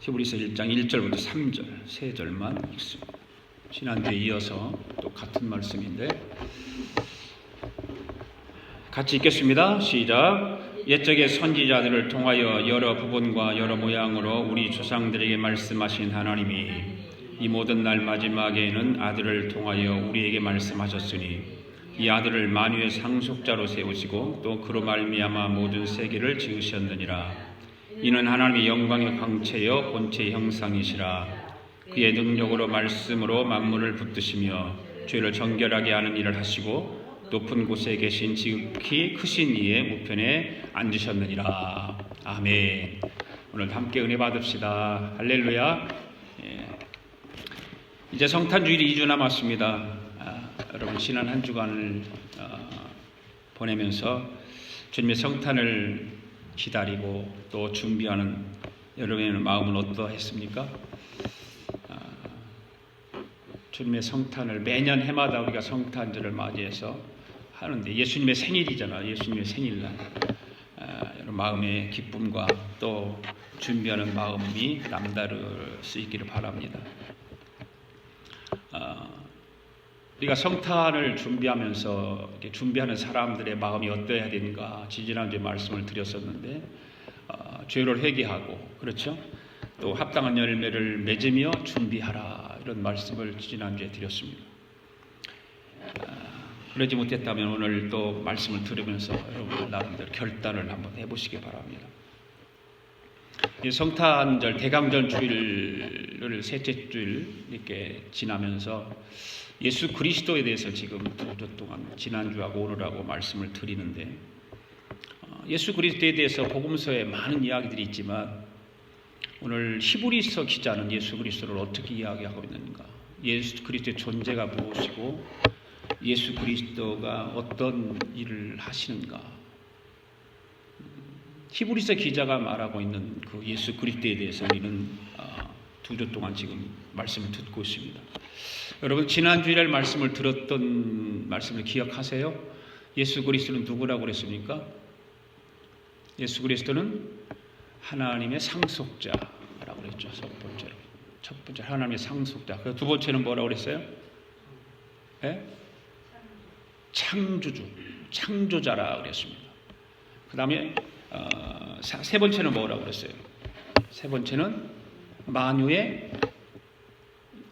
히브리서 1장 1절부터 3절 세 절만 읽습니다. 지난주에 이어서 또 같은 말씀인데 같이 읽겠습니다. 시작. 옛적의 선지자들을 통하여 여러 부분과 여러 모양으로 우리 조상들에게 말씀하신 하나님이 이 모든 날 마지막에는 아들을 통하여 우리에게 말씀하셨으니 이 아들을 만유의 상속자로 세우시고 또 그로 말미암아 모든 세계를 지으셨느니라. 이는 하나님의 영광의 광채여 본체의 형상이시라. 그의 능력으로 말씀으로 만물을 붙드시며 죄를 정결하게 하는 일을 하시고 높은 곳에 계신 지극히 크신 이의 우편에 앉으셨느니라. 아멘. 오늘 함께 은혜 받읍시다. 할렐루야. 이제 성탄주일이 2주 남았습니다. 여러분 지난 한 주간을 보내면서 주님의 성탄을 기다리고 또 준비하는 여러분의 마음은 어떠했습니까? 주님의 성탄을 매년 해마다 우리가 성탄절을 맞이해서 하는데 예수님의 생일이잖아. 예수님의 생일날 여러분 마음의 기쁨과 또 준비하는 마음이 남다를 수 있기를 바랍니다. 우리가 성탄을 준비하면서 이렇게 준비하는 사람들의 마음이 어떠해야 되는가 지지난주에 말씀을 드렸었는데 죄를 회개하고 그렇죠? 또 합당한 열매를 맺으며 준비하라 이런 말씀을 지지난주에 드렸습니다. 그러지 못했다면 오늘 또 말씀을 들으면서 여러분 나름대로 결단을 한번 해보시기 바랍니다. 성탄절 대강절 주일을 셋째 주일 이렇게 지나면서 예수 그리스도에 대해서 지금 2주 동안 지난주하고 오늘하고 말씀을 드리는데 예수 그리스도에 대해서 복음서에 많은 이야기들이 있지만 오늘 히브리서 기자는 예수 그리스도를 어떻게 이야기하고 있는가, 예수 그리스도의 존재가 무엇이고 예수 그리스도가 어떤 일을 하시는가, 히브리서 기자가 말하고 있는 그 예수 그리스도에 대해서 우리는 2주 동안 지금 말씀을 듣고 있습니다. 여러분 지난주일날 말씀을 들었던 말씀을 기억하세요? 예수 그리스도는 누구라고 그랬습니까? 예수 그리스도는 하나님의 상속자라고 그랬죠. 첫 번째 하나님의 상속자. 그 두 번째는 뭐라고 그랬어요? 네? 창조자라 그랬습니다. 그 다음에 세 번째는 뭐라고 그랬어요? 세 번째는 만유의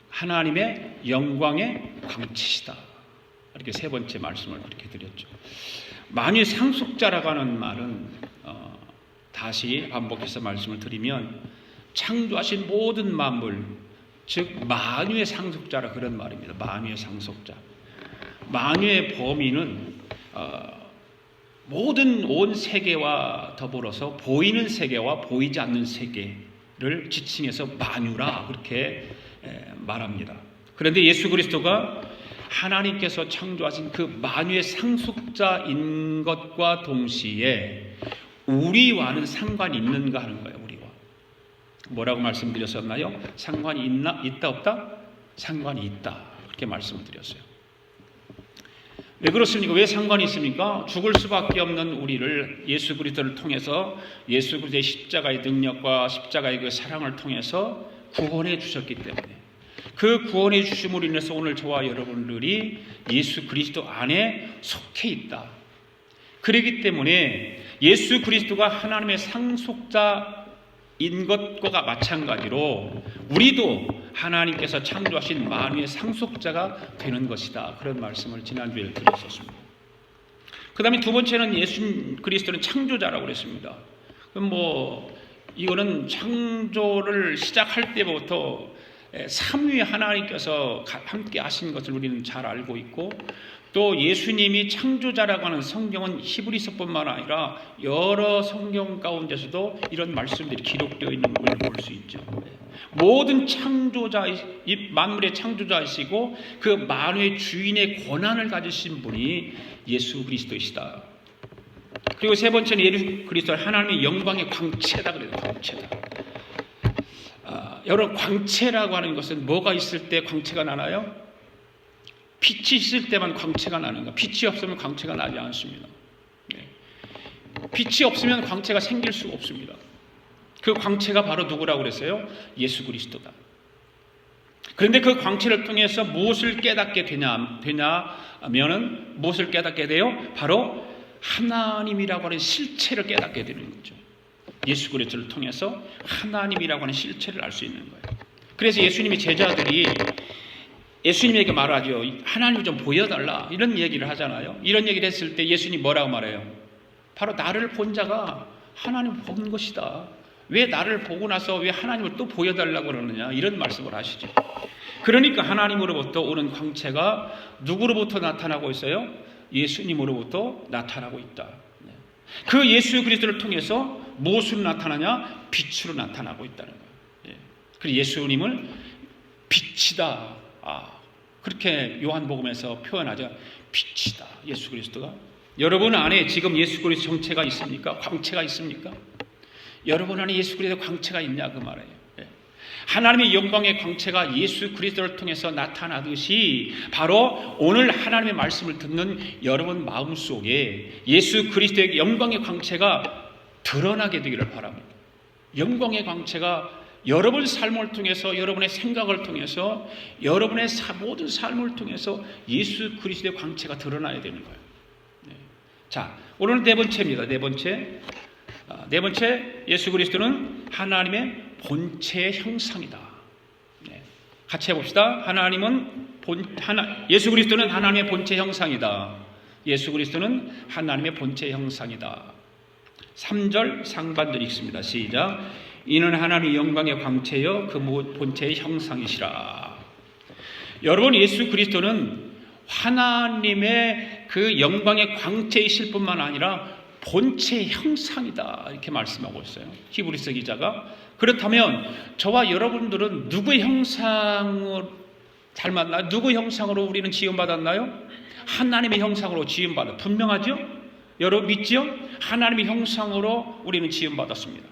하나님의 영광의 광채시다. 이렇게 세 번째 말씀을 그렇게 드렸죠. 만유의 상속자라고 하는 말은 다시 반복해서 말씀을 드리면 창조하신 모든 만물, 즉 만유의 상속자라 그런 말입니다. 만유의 상속자. 만유의 범위는 모든 온 세계와 더불어서 보이는 세계와 보이지 않는 세계를 지칭해서 만유라 그렇게 말합니다. 그런데 예수 그리스도가 하나님께서 창조하신 그 만유의 상속자인 것과 동시에 우리와는 상관이 있는가 하는 거예요. 우리와 뭐라고 말씀드렸었나요? 상관이 있다 없다? 상관이 있다 그렇게 말씀을 드렸어요. 왜 그렇습니까? 왜 상관이 있습니까? 죽을 수밖에 없는 우리를 예수 그리스도를 통해서 예수 그리스도의 십자가의 능력과 십자가의 그 사랑을 통해서 구원해 주셨기 때문에 그 구원해 주심으로 인해서 오늘 저와 여러분들이 예수 그리스도 안에 속해 있다. 그렇기 때문에 예수 그리스도가 하나님의 상속자인 것과 마찬가지로 우리도 하나님께서 창조하신 만유의 상속자가 되는 것이다. 그런 말씀을 지난주에 드렸었습니다. 그 다음에 두 번째는 예수 그리스도는 창조자라고 그랬습니다. 그럼 이거는 창조를 시작할 때부터 삼위의 하나님께서 함께 하신 것을 우리는 잘 알고 있고 또 예수님이 창조자라고 하는 성경은 히브리서뿐만 아니라 여러 성경 가운데서도 이런 말씀들이 기록되어 있는 걸 볼 수 있죠. 모든 창조자, 이 만물의 창조자이시고 그 만유의 주인의 권한을 가지신 분이 예수 그리스도이시다. 그리고 세 번째는 예수 그리스도 하나님의 영광의 광채다 그래요. 광채다. 여러분 광채라고 하는 것은 뭐가 있을 때 광채가 나나요? 빛이 있을 때만 광채가 나는 거. 빛이 없으면 광채가 나지 않습니다. 빛이 없으면 광채가 생길 수가 없습니다. 그 광채가 바로 누구라고 그랬어요? 예수 그리스도다. 그런데 그 광채를 통해서 무엇을 깨닫게 되냐면은 무엇을 깨닫게 돼요? 바로 하나님이라고 하는 실체를 깨닫게 되는 거죠. 예수 그리스도를 통해서 하나님이라고 하는 실체를 알 수 있는 거예요. 그래서 예수님의 제자들이 예수님에게 말하죠. 하나님을 좀 보여달라 이런 얘기를 하잖아요. 이런 얘기를 했을 때 예수님 뭐라고 말해요? 바로 나를 본 자가 하나님을 본 것이다. 왜 나를 보고 나서 왜 하나님을 또 보여달라고 그러느냐 이런 말씀을 하시죠. 그러니까 하나님으로부터 오는 광채가 누구로부터 나타나고 있어요? 예수님으로부터 나타나고 있다. 그 예수 그리스도를 통해서 무엇으로 나타나냐? 빛으로 나타나고 있다는 거예요. 그리고 예수님을 빛이다. 그렇게 요한복음에서 표현하죠. 빛이다. 예수 그리스도가. 여러분 안에 지금 예수 그리스도 정체가 있습니까? 광채가 있습니까? 여러분 안에 예수 그리스도 광채가 있냐 그 말이에요. 하나님의 영광의 광채가 예수 그리스도를 통해서 나타나듯이 바로 오늘 하나님의 말씀을 듣는 여러분 마음속에 예수 그리스도의 영광의 광채가 드러나게 되기를 바랍니다. 영광의 광채가 여러분 삶을 통해서 여러분의 생각을 통해서 여러분의 모든 삶을 통해서 예수 그리스도의 광채가 드러나야 되는 거예요. 자, 오늘은 네 번째입니다. 네 번째 예수 그리스도는 하나님의 본체의 형상이다. 같이 해봅시다. 예수 그리스도는 하나님의 본체 형상이다. 예수 그리스도는 하나님의 본체 형상이다. 3절 상반절 읽습니다. 시작. 이는 하나님의 영광의 광채여 그 본체의 형상이시라. 여러분 예수 그리스도는 하나님의 그 영광의 광채이실 뿐만 아니라 본체의 형상이다 이렇게 말씀하고 있어요. 히브리서 기자가. 그렇다면 저와 여러분들은 누구의 형상을 닮았나요? 누구 형상으로 우리는 지음받았나요? 하나님의 형상으로 지음받았. 분명하죠? 여러분 믿죠? 하나님의 형상으로 우리는 지음받았습니다.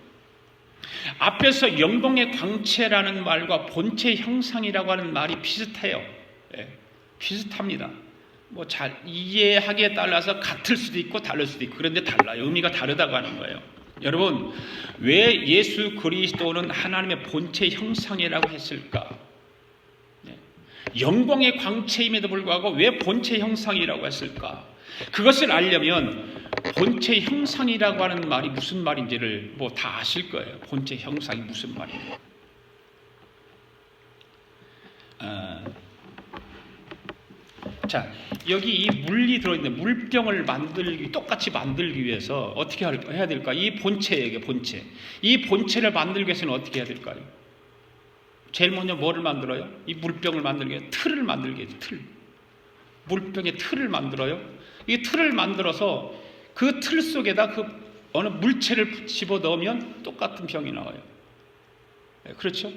앞에서 영광의 광채라는 말과 본체의 형상이라고 하는 말이 비슷해요. 비슷합니다. 뭐 잘 이해하기에 따라서 같을 수도 있고 다를 수도 있고 그런데 달라요. 의미가 다르다고 하는 거예요. 여러분 왜 예수 그리스도는 하나님의 본체 형상이라고 했을까? 영광의 광채임에도 불구하고 왜 본체 형상이라고 했을까? 그것을 알려면 본체 형상이라고 하는 말이 무슨 말인지를 뭐 다 아실 거예요. 본체 형상이 무슨 말인지. 자, 여기 이 물이 들어있는 물병을 똑같이 만들기 위해서 어떻게 해야 될까? 이 본체에게 본체. 이 본체를 만들기 위해서는 어떻게 해야 될까요? 제일 먼저 뭐를 만들어요? 이 물병을 만들기 위해 틀을 만들게 해요. 틀. 물병의 틀을 만들어요. 이 틀을 만들어서 그 틀 속에다 그 어느 물체를 집어 넣으면 똑같은 병이 나와요. 그렇죠?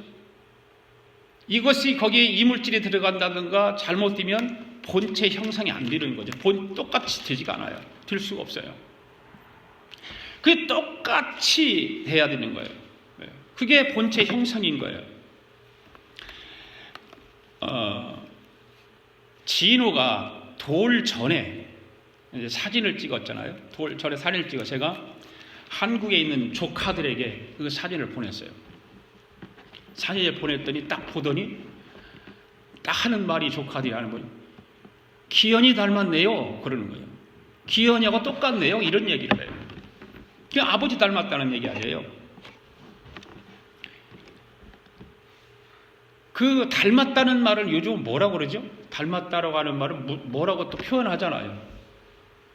이것이 거기에 이물질이 들어간다든가 잘못되면 본체 형상이 안 되는 거죠. 똑같이 되지가 않아요. 될 수가 없어요. 그게 똑같이 돼야 되는 거예요. 그게 본체 형상인 거예요. 진호가 돌 전에 사진을 찍었잖아요. 돌 전에 사진을 찍어 제가 한국에 있는 조카들에게 그 사진을 보냈어요. 사진을 보냈더니 딱 보더니 딱 하는 말이 조카들이 하는 거예요. 기현이 닮았네요. 그러는 거예요. 기현이하고 똑같네요. 이런 얘기를 해요. 그 아버지 닮았다는 얘기 아니에요. 그 닮았다는 말을 요즘 뭐라고 그러죠? 닮았다라고 하는 말은 뭐라고 또 표현하잖아요.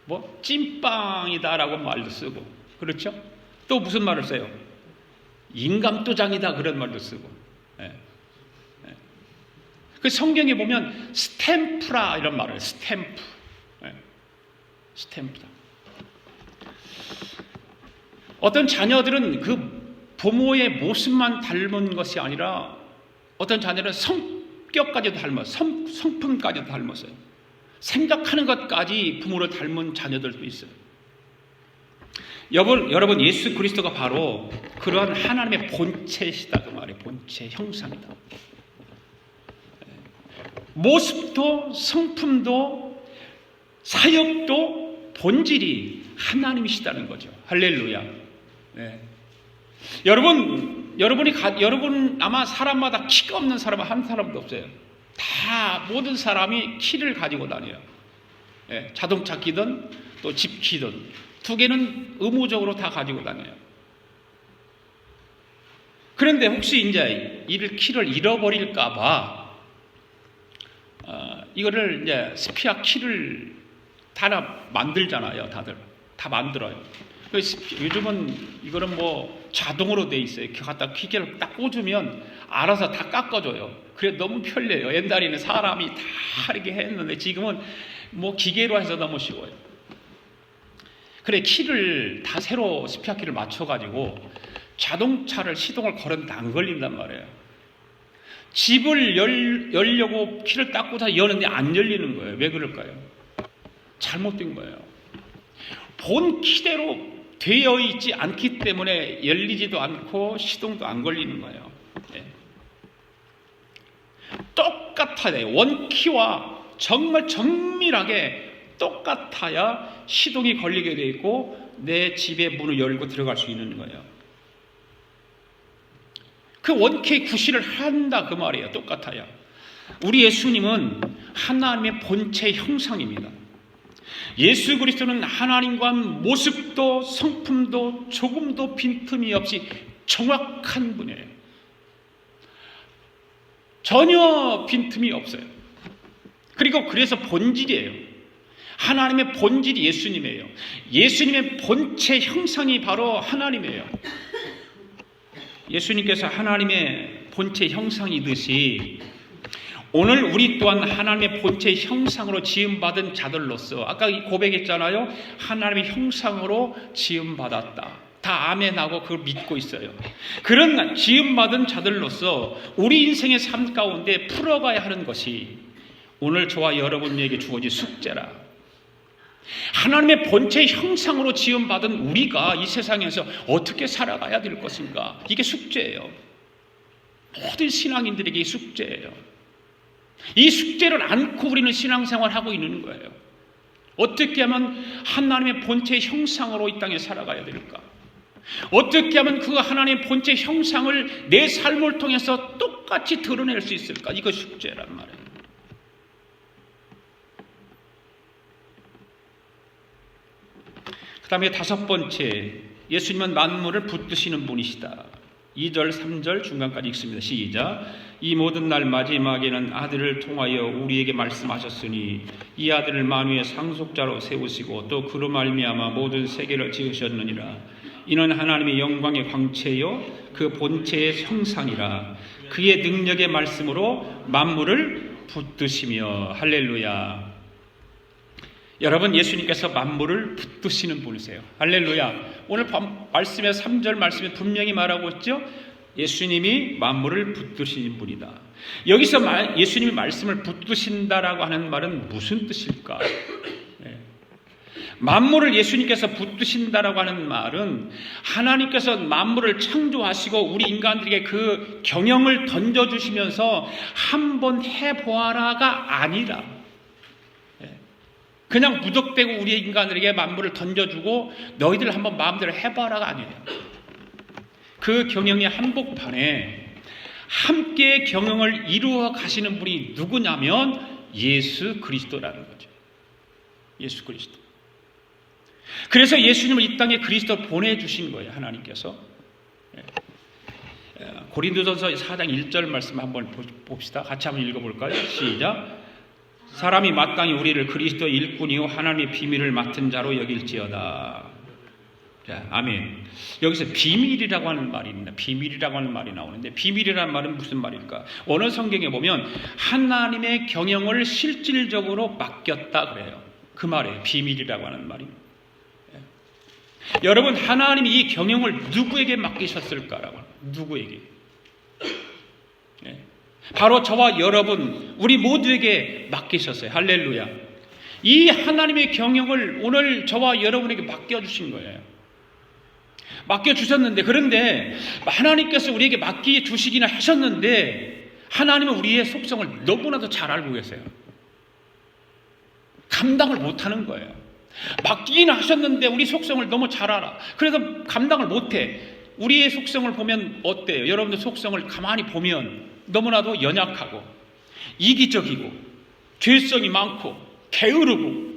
뭐 찐빵이다라고 말도 쓰고 그렇죠? 또 무슨 말을 써요? 인감도장이다 그런 말도 쓰고. 그 성경에 보면 스탬프라 이런 말을 스탬프. 스탬프다. 어떤 자녀들은 그 부모의 모습만 닮은 것이 아니라 어떤 자녀는 성격까지도 닮았어요. 성품까지도 닮았어요. 생각하는 것까지 부모를 닮은 자녀들도 있어요. 여러분 예수 그리스도가 바로 그러한 하나님의 본체시다 그 말이에요. 본체 형상이다. 모습도 성품도 사역도 본질이 하나님이시다는 거죠. 할렐루야. 네. 여러분 아마 사람마다 키가 없는 사람은 한 사람도 없어요. 다 모든 사람이 키를 가지고 다녀요. 예, 자동차 키든 또 집 키든 두 개는 의무적으로 다 가지고 다녀요. 그런데 혹시 이제 키를 잃어버릴까봐 이거를 이제 스피어 키를 다 만들잖아요. 다들 다 만들어요. 요즘은 이거는 뭐 자동으로 돼 있어요. 갖다 기계를 딱 꽂으면 알아서 다 깎아줘요. 그래 너무 편리해요. 옛날에는 사람이 다 이렇게 했는데 지금은 뭐 기계로 해서 너무 쉬워요. 그래 키를 다 새로 스피어 키를 맞춰가지고 자동차를 시동을 걸었는데 안 걸린단 말이에요. 집을 열려고 키를 딱 꽂아서 여는데 안 열리는 거예요. 왜 그럴까요? 잘못된 거예요. 본 키대로 되어 있지 않기 때문에 열리지도 않고 시동도 안 걸리는 거예요. 네. 똑같아야 원키와 정말 정밀하게 똑같아야 시동이 걸리게 되어 있고 내 집의 문을 열고 들어갈 수 있는 거예요. 그 원키의 구실을 한다 그 말이에요. 똑같아야. 우리 예수님은 하나님의 본체 형상입니다. 예수 그리스도는 하나님과 모습도 성품도 조금도 빈틈이 없이 정확한 분이에요. 전혀 빈틈이 없어요. 그리고 그래서 본질이에요. 하나님의 본질이 예수님이에요. 예수님의 본체 형상이 바로 하나님이에요. 예수님께서 하나님의 본체 형상이듯이 오늘 우리 또한 하나님의 본체 형상으로 지음받은 자들로서 아까 고백했잖아요. 하나님의 형상으로 지음받았다. 다 아멘하고 그걸 믿고 있어요. 그런 지음받은 자들로서 우리 인생의 삶 가운데 풀어가야 하는 것이 오늘 저와 여러분에게 주어진 숙제라. 하나님의 본체 형상으로 지음받은 우리가 이 세상에서 어떻게 살아가야 될 것인가? 이게 숙제예요. 모든 신앙인들에게 이 숙제예요. 이 숙제를 안고 우리는 신앙생활을 하고 있는 거예요. 어떻게 하면 하나님의 본체 형상으로 이 땅에 살아가야 될까? 어떻게 하면 그 하나님의 본체 형상을 내 삶을 통해서 똑같이 드러낼 수 있을까? 이거 숙제란 말이에요. 그 다음에 다섯 번째, 예수님은 만물을 붙드시는 분이시다. 2절, 3절 중간까지 읽습니다. 시작. 이 모든 날 마지막에는 아들을 통하여 우리에게 말씀하셨으니 이 아들을 만유의 상속자로 세우시고 또 그로 말미암아 모든 세계를 지으셨느니라. 이는 하나님의 영광의 광채요 그 본체의 형상이라. 그의 능력의 말씀으로 만물을 붙드시며. 할렐루야. 여러분, 예수님께서 만물을 붙드시는 분이세요. 할렐루야. 오늘 말씀의 3절 말씀에 분명히 말하고 있죠. 예수님이 만물을 붙드시는 분이다. 여기서 예수님이 말씀을 붙드신다라고 하는 말은 무슨 뜻일까? 만물을 예수님께서 붙드신다라고 하는 말은 하나님께서 만물을 창조하시고 우리 인간들에게 그 경영을 던져주시면서 한번 해보아라가 아니라 그냥 무턱대고 우리 인간들에게 만물을 던져주고 너희들 한번 마음대로 해봐라가 아니에요. 그 경영의 한복판에 함께 경영을 이루어 가시는 분이 누구냐면 예수 그리스도라는 거죠. 예수 그리스도. 그래서 예수님을 이 땅에 그리스도를 보내주신 거예요. 하나님께서. 고린도전서 4장 1절 말씀 한번 봅시다. 같이 한번 읽어볼까요? 시작. 사람이 마땅히 우리를 그리스도의 일꾼이요 하나님의 비밀을 맡은 자로 여길지어다. 자, 아멘. 여기서 비밀이라고 하는 말이 있습니다. 비밀이라고 하는 말이 나오는데 비밀이라는 말은 무슨 말일까? 어느 성경에 보면 하나님의 경영을 실질적으로 맡겼다 그래요. 그 말이에요. 비밀이라고 하는 말이. 여러분, 하나님이 이 경영을 누구에게 맡기셨을까라고. 누구에게? 바로 저와 여러분, 우리 모두에게 맡기셨어요. 할렐루야. 이 하나님의 경영을 오늘 저와 여러분에게 맡겨주신 거예요. 맡겨주셨는데, 그런데 하나님께서 우리에게 맡겨주시기는 하셨는데 하나님은 우리의 속성을 너무나도 잘 알고 계세요. 감당을 못하는 거예요. 맡기기는 하셨는데 우리 속성을 너무 잘 알아. 그래서 감당을 못해. 우리의 속성을 보면 어때요? 여러분들 속성을 가만히 보면 너무나도 연약하고 이기적이고 죄성이 많고 게으르고,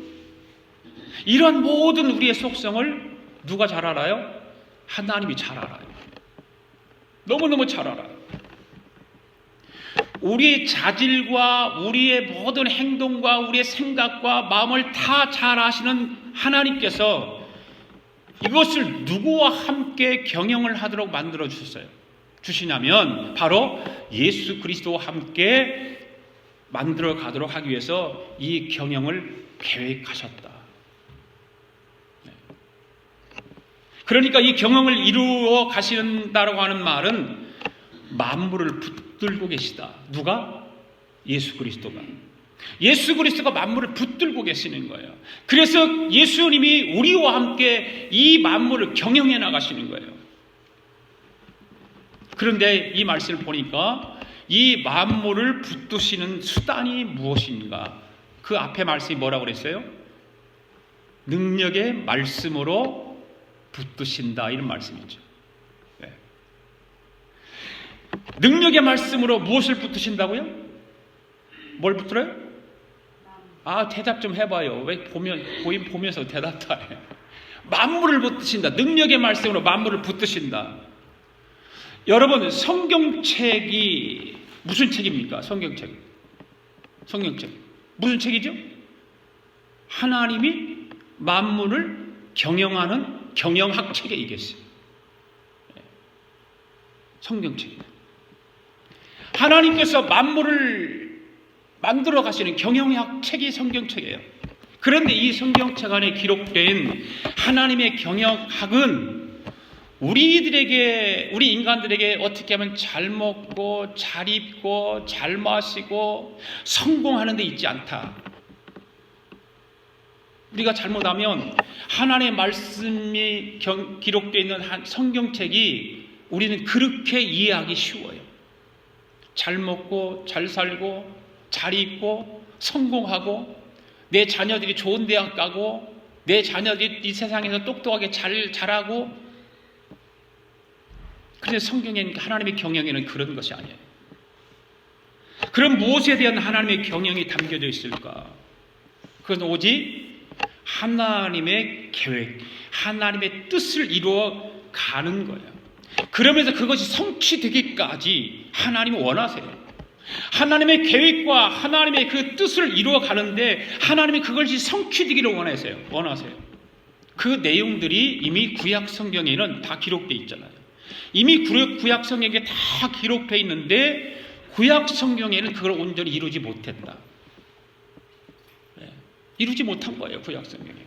이런 모든 우리의 속성을 누가 잘 알아요? 하나님이 잘 알아요. 너무너무 잘 알아요. 우리의 자질과 우리의 모든 행동과 우리의 생각과 마음을 다 잘 아시는 하나님께서 이것을 누구와 함께 경영을 하도록 만들어 주시냐면 바로 예수 그리스도와 함께 만들어 가도록 하기 위해서 이 경영을 계획하셨다. 그러니까 이 경영을 이루어 가신다라고 하는 말은 만물을 붙들고 계시다. 누가? 예수 그리스도가. 예수 그리스도가 만물을 붙들고 계시는 거예요. 그래서 예수님이 우리와 함께 이 만물을 경영해 나가시는 거예요. 그런데 이 말씀을 보니까 이 만물을 붙드시는 수단이 무엇인가? 그 앞에 말씀이 뭐라고 그랬어요? 능력의 말씀으로 붙드신다, 이런 말씀이죠. 네. 능력의 말씀으로 무엇을 붙드신다고요? 뭘 붙들어요? 대답 좀 해봐요. 왜 보면서 대답도 안 해요? 만물을 붙드신다. 능력의 말씀으로 만물을 붙드신다. 여러분, 성경책이 무슨 책입니까? 성경책 무슨 책이죠? 하나님이 만물을 경영하는 경영학 책에 이겼어요. 성경책입니다. 하나님께서 만물을 만들어 가시는 경영학 책이 성경책이에요. 그런데 이 성경책 안에 기록된 하나님의 경영학은 우리 인간들에게 어떻게 하면 잘 먹고 잘 입고 잘 마시고 성공하는 데 있지 않다. 우리가 잘못하면 하나님의 말씀이 기록되어 있는 성경책이 우리는 그렇게 이해하기 쉬워요. 잘 먹고 잘 살고 잘 입고 성공하고 내 자녀들이 좋은 대학 가고 내 자녀들이 이 세상에서 똑똑하게 자라고. 그런데 성경에는 하나님의 경영에는 그런 것이 아니에요. 그럼 무엇에 대한 하나님의 경영이 담겨져 있을까? 그건 오직 하나님의 계획, 하나님의 뜻을 이루어 가는 거예요. 그러면서 그것이 성취되기까지 하나님은 원하세요. 하나님의 계획과 하나님의 그 뜻을 이루어 가는데 하나님이 그것이 성취되기를 원하세요. 그 내용들이 이미 구약 성경에는 다 기록되어 있잖아요. 이미 구약 성경에 다 기록되어 있는데 구약 성경에는 그걸 온전히 이루지 못했다. 이루지 못한 거예요. 구약 성경에.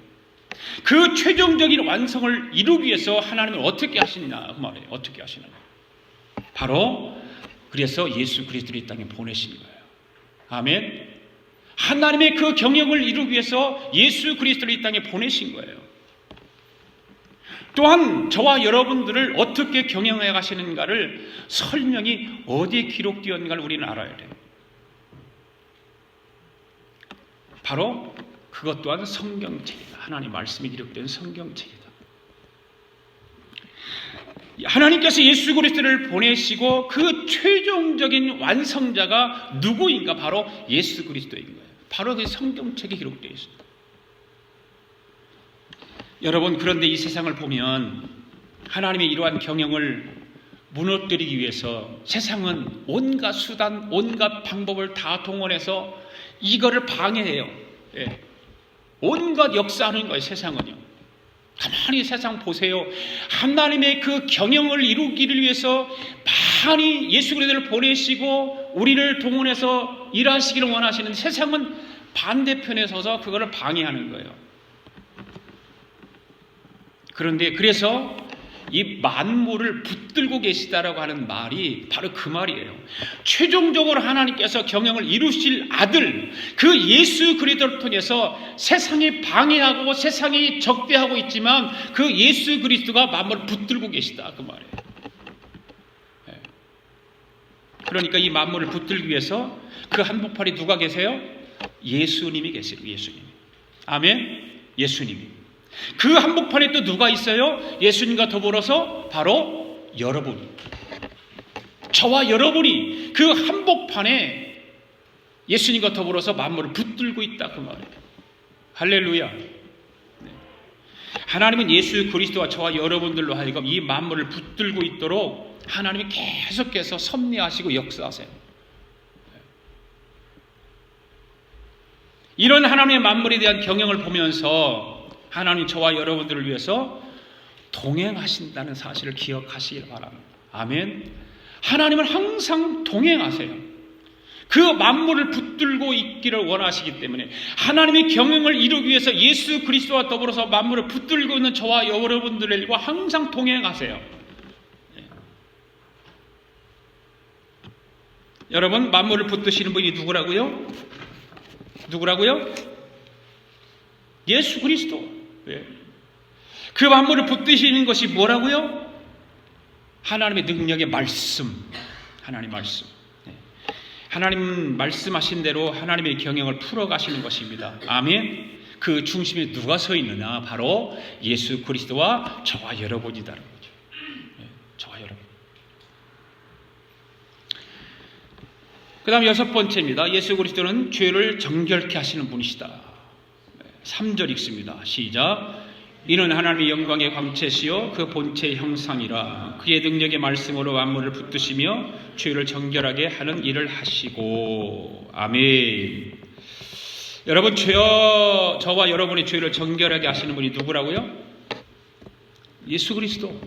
그 최종적인 완성을 이루기 위해서 하나님은 어떻게 하시냐 그 말이에요. 어떻게 하시느냐. 바로 그래서 예수 그리스도를 이 땅에 보내신 거예요. 아멘. 하나님의 그 경영을 이루기 위해서 예수 그리스도를 이 땅에 보내신 거예요. 또한 저와 여러분들을 어떻게 경영해 가시는가를 설명이 어디에 기록되었는가를 우리는 알아야 돼요. 바로 그것 또한 성경책이다. 하나님 말씀이 기록된 성경책이다. 하나님께서 예수 그리스도를 보내시고 그 최종적인 완성자가 누구인가? 바로 예수 그리스도인 거예요. 바로 그 성경책에 기록되어 있습니다. 여러분, 그런데 이 세상을 보면 하나님의 이러한 경영을 무너뜨리기 위해서 세상은 온갖 수단, 온갖 방법을 다 동원해서 이거를 방해해요. 온갖 역사하는 거예요. 세상은요. 가만히 세상 보세요. 하나님의 그 경영을 이루기를 위해서 많이 예수 그리스도를 보내시고 우리를 동원해서 일하시기를 원하시는 세상은 반대편에 서서 그거를 방해하는 거예요. 그런데 그래서 이 만물을 붙들고 계시다라고 하는 말이 바로 그 말이에요. 최종적으로 하나님께서 경영을 이루실 아들, 그 예수 그리스도를 통해서 세상이 방해하고 세상이 적대하고 있지만 그 예수 그리스도가 만물을 붙들고 계시다 그 말이에요. 그러니까 이 만물을 붙들기 위해서 그 한복판에 누가 계세요? 예수님이 계세요. 예수님. 아멘. 예수님이. 그 한복판에 또 누가 있어요? 예수님과 더불어서 바로 여러분이, 저와 여러분이 그 한복판에 예수님과 더불어서 만물을 붙들고 있다 그 말이에요. 할렐루야. 하나님은 예수 그리스도와 저와 여러분들로 하여금 이 만물을 붙들고 있도록 하나님이 계속해서 섭리하시고 역사하세요. 이런 하나님의 만물에 대한 경영을 보면서 하나님 저와 여러분들을 위해서 동행하신다는 사실을 기억하시길 바랍니다. 아멘. 하나님은 항상 동행하세요. 그 만물을 붙들고 있기를 원하시기 때문에 하나님의 경영을 이루기 위해서 예수 그리스도와 더불어서 만물을 붙들고 있는 저와 여러분들과 항상 동행하세요. 여러분, 만물을 붙드시는 분이 누구라고요? 누구라고요? 예수 그리스도. 그 만물을 붙드시는 것이 뭐라고요? 하나님의 능력의 말씀. 하나님 말씀. 하나님 말씀하신 대로 하나님의 경영을 풀어가시는 것입니다. 아멘. 그 중심에 누가 서 있느냐? 바로 예수 그리스도와 저와 여러분이다라는 거죠. 저와 여러분. 그 다음 6번째입니다. 예수 그리스도는 죄를 정결케 하시는 분이시다. 3절 읽습니다. 시작. 이는 하나님의 영광의 광채시요 그 본체의 형상이라 그의 능력의 말씀으로 만물을 붙드시며 죄를 정결하게 하는 일을 하시고. 아멘. 여러분, 저와 여러분의 죄를 정결하게 하시는 분이 누구라고요? 예수 그리스도.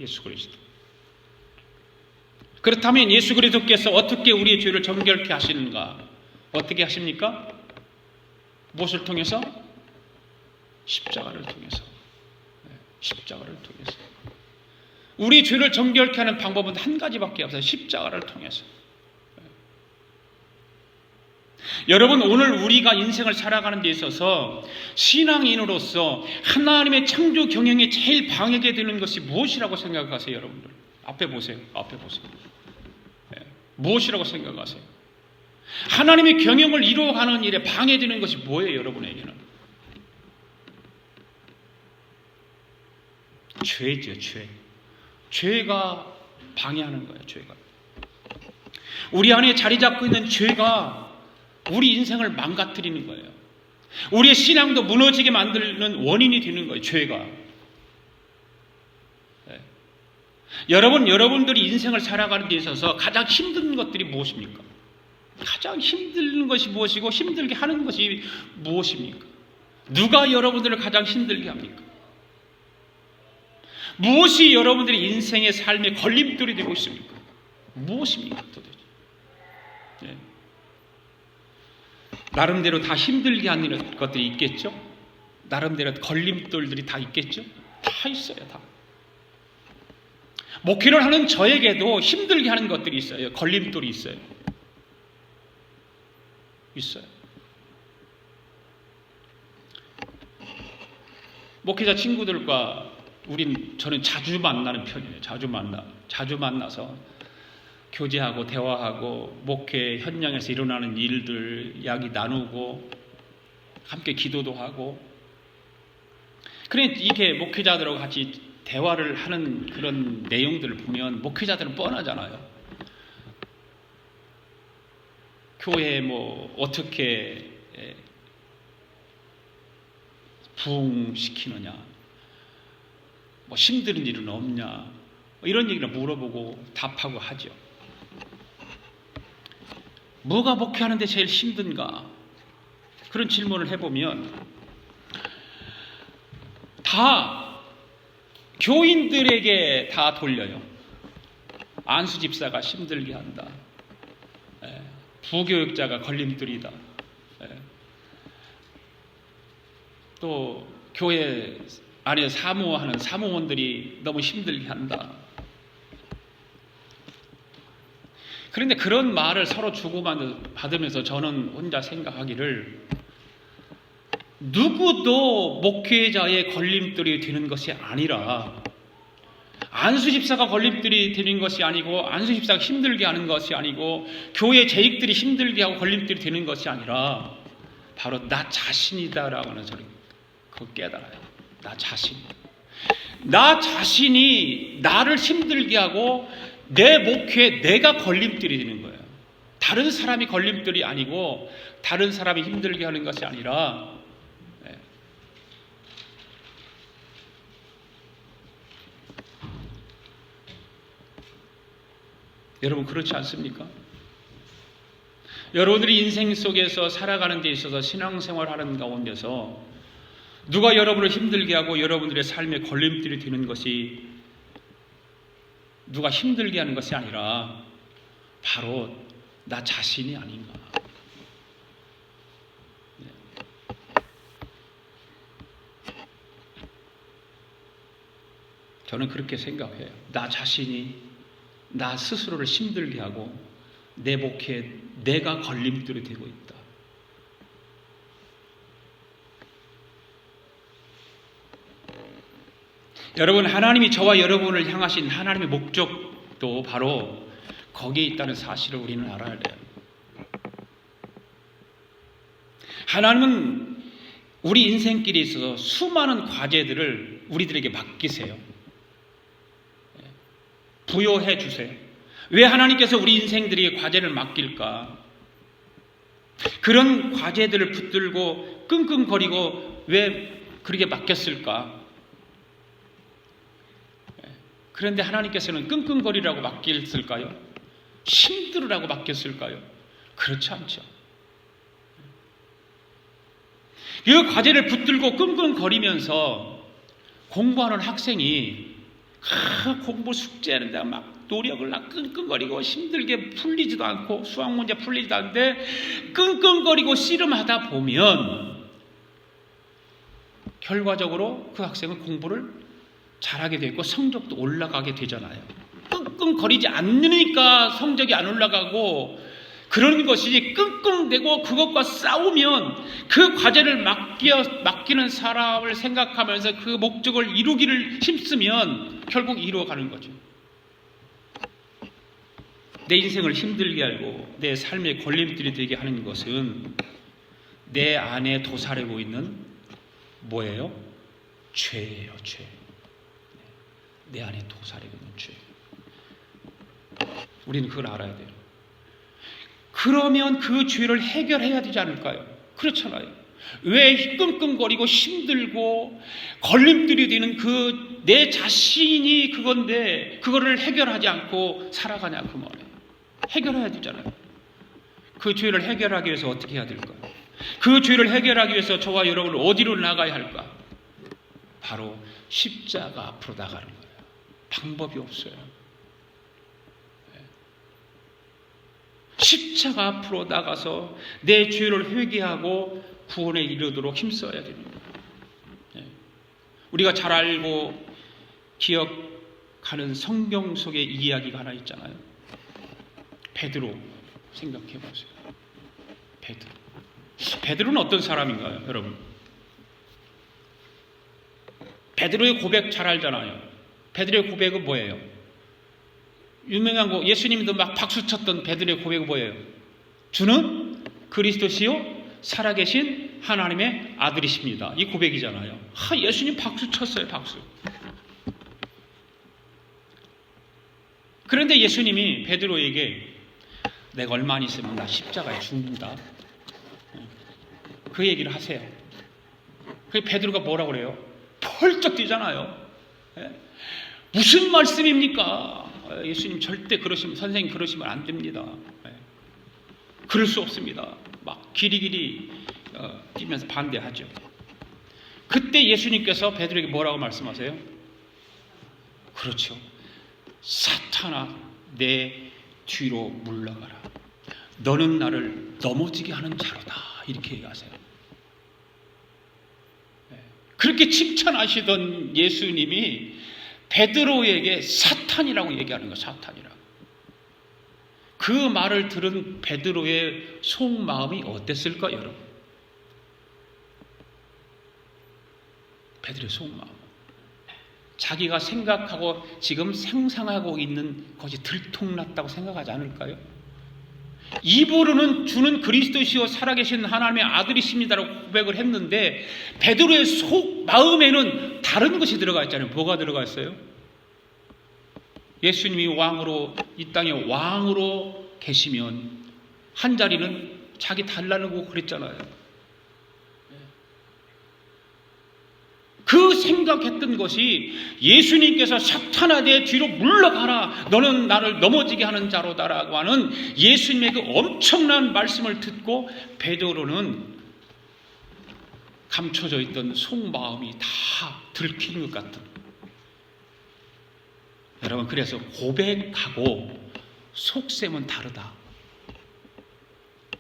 예수 그리스도. 그렇다면 예수 그리스도께서 어떻게 우리의 죄를 정결케 하시는가? 어떻게 하십니까? 무엇을 통해서? 십자가를 통해서. 십자가를 통해서. 우리 죄를 정결케 하는 방법은 한 가지밖에 없어요. 십자가를 통해서. 여러분, 오늘 우리가 인생을 살아가는 데 있어서 신앙인으로서 하나님의 창조 경영에 제일 방해가 되는 것이 무엇이라고 생각하세요, 여러분들? 앞에 보세요. 앞에 보세요. 무엇이라고 생각하세요? 하나님의 경영을 이루어가는 일에 방해되는 것이 뭐예요, 여러분에게는? 죄죠, 죄. 죄가 방해하는 거예요, 죄가. 우리 안에 자리 잡고 있는 죄가 우리 인생을 망가뜨리는 거예요. 우리의 신앙도 무너지게 만드는 원인이 되는 거예요, 죄가. 여러분들이 인생을 살아가는 데 있어서 가장 힘든 것들이 무엇입니까? 가장 힘든 것이 무엇이고 힘들게 하는 것이 무엇입니까? 누가 여러분들을 가장 힘들게 합니까? 무엇이 여러분들의 인생의 삶의 걸림돌이 되고 있습니까? 무엇입니까, 도대체? 나름대로 다 힘들게 하는 것들이 있겠죠? 나름대로 걸림돌들이 다 있겠죠? 다 있어요, 다. 목회를 하는 저에게도 힘들게 하는 것들이 있어요. 걸림돌이 있어요. 있어요. 목회자 친구들과 저는 자주 만나는 편이에요. 자주 만나서 교제하고 대화하고 목회 현장에서 일어나는 일들 이야기 나누고 함께 기도도 하고. 그러니까 이게 목회자들하고 같이 대화를 하는 그런 내용들을 보면 목회자들은 뻔하잖아요. 교회에 어떻게 부흥시키느냐, 힘든 일은 없냐, 이런 얘기를 물어보고 답하고 하죠. 뭐가 목회하는데 제일 힘든가? 그런 질문을 해보면 다 교인들에게 다 돌려요. 안수 집사가 힘들게 한다. 부교육자가 걸림돌이다. 또 교회 안에 사무하는 사무원들이 너무 힘들게 한다. 그런데 그런 말을 서로 주고받으면서 저는 혼자 생각하기를, 누구도 목회자의 걸림돌이 되는 것이 아니라, 안수집사가 걸림돌이 되는 것이 아니고, 안수집사가 힘들게 하는 것이 아니고, 교회 재직들이 힘들게 하고 걸림돌이 되는 것이 아니라 바로 나 자신이다라고 하는 소리, 그거 깨달아요. 나 자신. 나 자신이 나를 힘들게 하고 내 목회에 내가 걸림돌이 되는 거예요. 다른 사람이 걸림돌이 아니고 다른 사람이 힘들게 하는 것이 아니라 여러분 그렇지 않습니까? 여러분들이 인생 속에서 살아가는 데 있어서 신앙생활하는 가운데서 누가 여러분을 힘들게 하고 여러분들의 삶에 걸림돌이 되는 것이 누가 힘들게 하는 것이 아니라 바로 나 자신이 아닌가. 저는 그렇게 생각해요. 나 자신이 나 스스로를 힘들게 하고 내 목회에 내가 걸림돌이 되고 있다. 여러분, 하나님이 저와 여러분을 향하신 하나님의 목적도 바로 거기에 있다는 사실을 우리는 알아야 돼요. 하나님은 우리 인생길에 있어서 수많은 과제들을 우리들에게 맡기세요. 부여해 주세요. 왜 하나님께서 우리 인생들에게 과제를 맡길까? 그런 과제들을 붙들고 끙끙거리고 왜 그렇게 맡겼을까? 그런데 하나님께서는 끙끙거리라고 맡겼을까요? 힘들으라고 맡겼을까요? 그렇지 않죠. 그 과제를 붙들고 끙끙거리면서 공부하는 학생이 공부 숙제하는데 막 노력을 끙끙거리고 힘들게 풀리지도 않고 수학 문제 풀리지도 않는데 끙끙거리고 씨름하다 보면 결과적으로 그 학생은 공부를 잘하게 되고 성적도 올라가게 되잖아요. 끙끙거리지 않으니까 성적이 안 올라가고 그런 것이지, 끙끙대고 그것과 싸우면 그 과제를 맡기는 사람을 생각하면서 그 목적을 이루기를 힘쓰면 결국 이루어가는 거죠. 내 인생을 힘들게 하고 내 삶의 걸림돌이 되게 하는 것은 내 안에 도사리고 있는 뭐예요? 죄예요, 죄. 내 안에 도사리고 있는 죄. 우리는 그걸 알아야 돼요. 그러면 그 죄를 해결해야 되지 않을까요? 그렇잖아요. 왜 끙끙거리고 힘들고 걸림돌이 되는 그 내 자신이 그건데 그거를 해결하지 않고 살아가냐 그 말이에요. 해결해야 되잖아요. 그 죄를 해결하기 위해서 어떻게 해야 될까요? 그 죄를 해결하기 위해서 저와 여러분은 어디로 나가야 할까? 바로 십자가 앞으로 나가는 거예요. 방법이 없어요. 십자가 앞으로 나가서 내 죄를 회개하고 구원에 이르도록 힘써야 됩니다. 우리가 잘 알고 기억하는 성경 속의 이야기가 하나 있잖아요. 베드로 생각해 보세요. 베드로는 어떤 사람인가요, 여러분? 베드로의 고백 잘 알잖아요. 베드로의 고백은 뭐예요? 유명한 거, 예수님도 막 박수 쳤던 베드로의 고백은 뭐예요? 주는 그리스도시요 살아계신 하나님의 아들이십니다. 이 고백이잖아요. 예수님 박수 쳤어요, 박수. 그런데 예수님이 베드로에게 내가 얼마 안 있으면 나 십자가에 죽는다, 그 얘기를 하세요. 그 베드로가 뭐라고 그래요? 펄쩍 뛰잖아요. 무슨 말씀입니까? 예수님 절대 그러시면, 선생님 그러시면 안 됩니다. 그럴 수 없습니다. 막 기리기리 뛰면서 반대하죠. 그때 예수님께서 베드로에게 뭐라고 말씀하세요? 그렇죠. 사탄아, 내 뒤로 물러가라. 너는 나를 넘어지게 하는 자로다. 이렇게 얘기하세요. 그렇게 칭찬하시던 예수님이 베드로에게 사탄이라고 얘기하는 거예요. 사탄이라고. 그 말을 들은 베드로의 속마음이 어땠을까, 여러분? 베드로의 속마음. 자기가 생각하고 지금 상상하고 있는 것이 들통났다고 생각하지 않을까요? 입으로는 주는 그리스도시요 살아계신 하나님의 아들이십니다라고 고백을 했는데 베드로의 속 마음에는 다른 것이 들어가 있잖아요. 뭐가 들어가 있어요? 예수님이 왕으로 이 땅에 왕으로 계시면 한 자리는 자기 달라고 그랬잖아요. 그 생각했던 것이 예수님께서 사탄아 내 뒤로 물러가라 너는 나를 넘어지게 하는 자로다라고 하는 예수님의 그 엄청난 말씀을 듣고 베드로는 감춰져 있던 속마음이 다 들키는 것 같은. 여러분 그래서 고백하고 속셈은 다르다.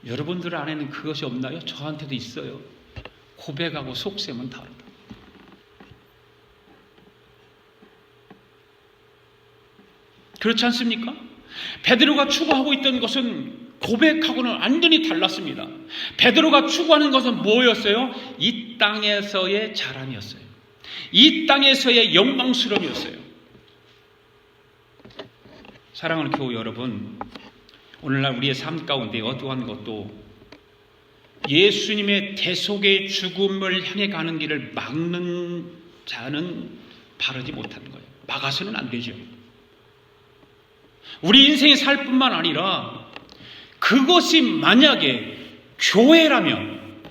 여러분들 안에는 그것이 없나요? 저한테도 있어요. 고백하고 속셈은 다르다. 그렇지 않습니까? 베드로가 추구하고 있던 것은 고백하고는 완전히 달랐습니다. 베드로가 추구하는 것은 뭐였어요? 이 땅에서의 자랑이었어요. 이 땅에서의 영광스러움이었어요. 사랑하는 교우 여러분, 오늘날 우리의 삶 가운데 어떠한 것도 예수님의 대속의 죽음을 향해 가는 길을 막는 자는 바르지 못하는 거예요. 막아서는 안 되죠. 우리 인생이 살 뿐만 아니라 그것이 만약에 교회라면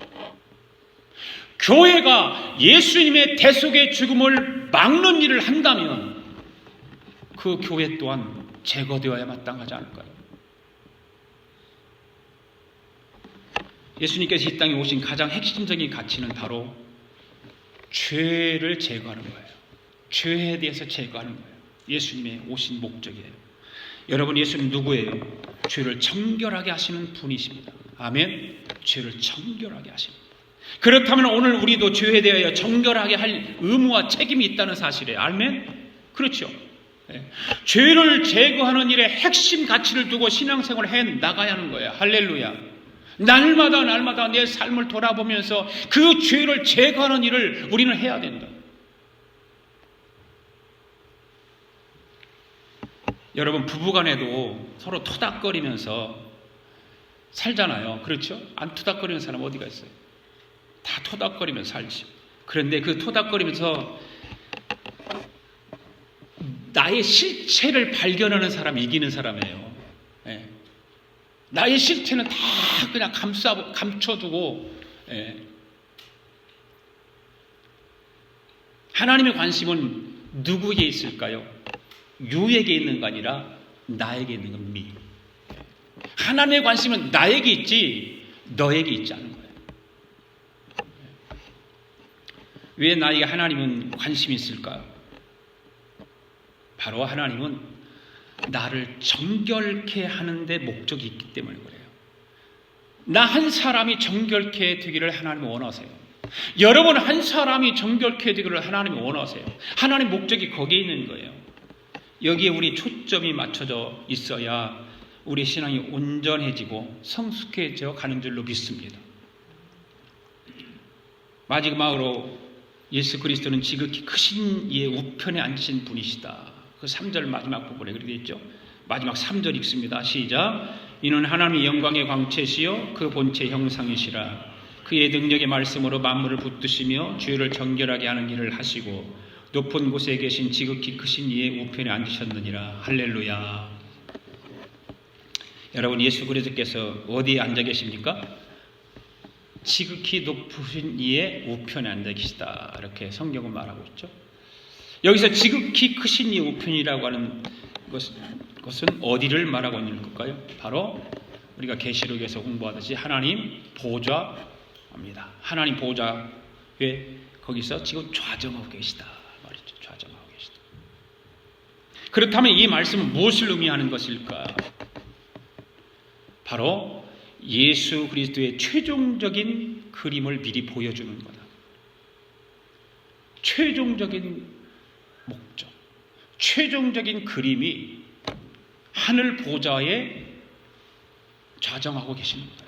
교회가 예수님의 대속의 죽음을 막는 일을 한다면 그 교회 또한 제거되어야 마땅하지 않을까요? 예수님께서 이 땅에 오신 가장 핵심적인 가치는 바로 죄를 제거하는 거예요. 죄에 대해서 제거하는 거예요. 예수님의 오신 목적이에요. 여러분 예수님 누구예요? 죄를 정결하게 하시는 분이십니다. 아멘. 죄를 정결하게 하십니다. 그렇다면 오늘 우리도 죄에 대하여 정결하게 할 의무와 책임이 있다는 사실이에요. 아멘. 그렇죠. 네. 죄를 제거하는 일에 핵심 가치를 두고 신앙생활을 해 나가야 하는 거예요. 할렐루야. 날마다 내 삶을 돌아보면서 그 죄를 제거하는 일을 우리는 해야 된다. 여러분 부부간에도 서로 토닥거리면서 살잖아요. 그렇죠? 안 토닥거리는 사람 어디가 있어요? 다 토닥거리면서 살지. 그런데 그 토닥거리면서 나의 실체를 발견하는 사람이 이기는 사람이에요. 예. 나의 실체는 다 그냥 감춰두고 하나님의 관심은 누구에게 있을까요? 유에게 있는 거 아니라 나에게 있는 건 미. 하나님의 관심은 나에게 있지 너에게 있지 않은 거예요. 왜 나에게 하나님은 관심이 있을까요? 바로 하나님은 나를 정결케 하는데 목적이 있기 때문에 그래요. 나 한 사람이 정결케 되기를 하나님은 원하세요. 여러분 한 사람이 정결케 되기를 하나님이 원하세요. 하나님 목적이 거기에 있는 거예요. 여기에 우리 초점이 맞춰져 있어야 우리 신앙이 온전해지고 성숙해져 가는 줄로 믿습니다. 마지막으로 예수 그리스도는 지극히 크신 이의 우편에 앉으신 분이시다. 그 3절 마지막 부분에 그렇게 있죠. 마지막 3절 읽습니다. 시작. 이는 하나님의 영광의 광채시요 그 본체 형상이시라. 그의 능력의 말씀으로 만물을 붙드시며 죄를 정결하게 하는 일을 하시고 높은 곳에 계신 지극히 크신 이의 우편에 앉으셨느니라. 할렐루야. 여러분 예수 그리스도께서 어디에 앉아 계십니까? 지극히 높으신 이의 우편에 앉아 계시다. 이렇게 성경은 말하고 있죠. 여기서 지극히 크신 이의 우편이라고 하는 것은 어디를 말하고 있는 걸까요? 바로 우리가 계시록에서 공부하듯이 하나님 보좌입니다. 하나님 보좌에 거기서 지금 좌정하고 계시다 말이죠. 좌정하고 계시다. 그렇다면 이 말씀은 무엇을 의미하는 것일까? 바로 예수 그리스도의 최종적인 그림을 미리 보여주는 거다. 최종적인 목적, 최종적인 그림이 하늘 보좌에 좌정하고 계십니다.